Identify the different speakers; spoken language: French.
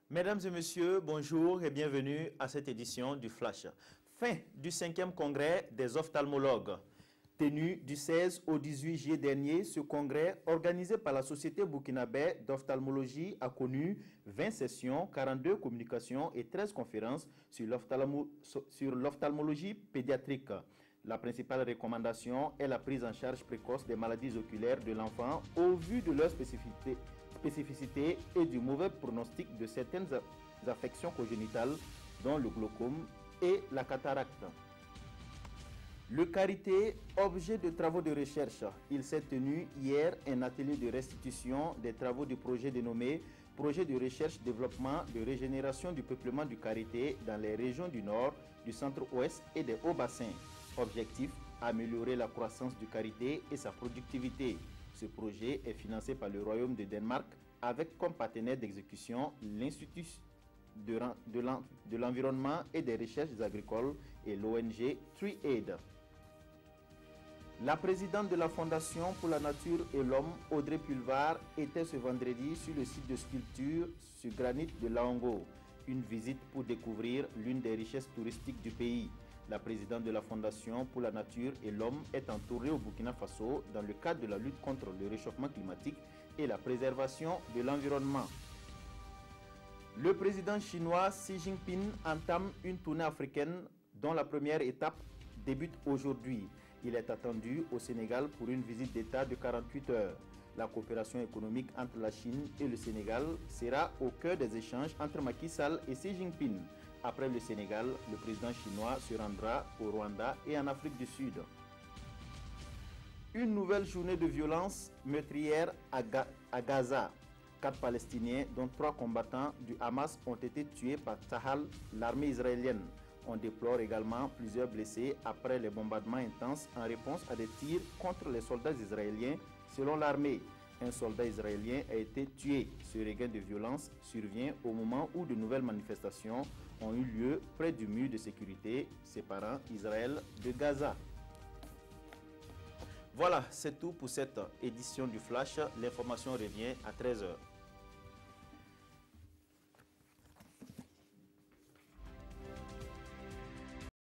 Speaker 1: Mesdames et messieurs, bonjour et bienvenue à cette édition du Flash. Fin du 5e congrès des ophtalmologues. Tenu du 16 au 18 juillet dernier, ce congrès, organisé par la Société burkinabé d'ophtalmologie, a connu 20 sessions, 42 communications et 13 conférences sur l'ophtalmologie pédiatrique. La principale recommandation est la prise en charge précoce des maladies oculaires de l'enfant au vu de leur spécificité et du mauvais pronostic de certaines affections congénitales dont le glaucome et la cataracte. Le Carité, objet de travaux de recherche. Il s'est tenu hier un atelier de restitution des travaux du projet dénommé Projet de recherche, développement, de régénération du peuplement du Carité dans les régions du Nord, du Centre-Ouest et des Hauts-Bassins. Objectif, améliorer la croissance du Carité et sa productivité. Ce projet est financé par le Royaume de Danemark avec comme partenaire d'exécution l'Institut de l'environnement et des recherches agricoles et l'ONG TreeAid. La présidente de la Fondation pour la Nature et l'Homme, Audrey Pulvar, était ce vendredi sur le site de sculpture sur granit de Laongo. Une visite pour découvrir l'une des richesses touristiques du pays. La présidente de la Fondation pour la Nature et l'Homme est en tournée au Burkina Faso dans le cadre de la lutte contre le réchauffement climatique et la préservation de l'environnement. Le président chinois Xi Jinping entame une tournée africaine dont la première étape débute aujourd'hui. Il est attendu au Sénégal pour une visite d'État de 48 heures. La coopération économique entre la Chine et le Sénégal sera au cœur des échanges entre Macky Sall et Xi Jinping. Après le Sénégal, le président chinois se rendra au Rwanda et en Afrique du Sud. Une nouvelle journée de violence meurtrière à Gaza. 4 Palestiniens, dont 3 combattants du Hamas, ont été tués par Tsahal, l'armée israélienne. On déplore également plusieurs blessés après les bombardements intenses en réponse à des tirs contre les soldats israéliens, selon l'armée. Un soldat israélien a été tué. Ce regain de violence survient au moment où de nouvelles manifestations ont eu lieu près du mur de sécurité séparant Israël de Gaza. Voilà, c'est tout pour cette édition du Flash. L'information revient à 13 h.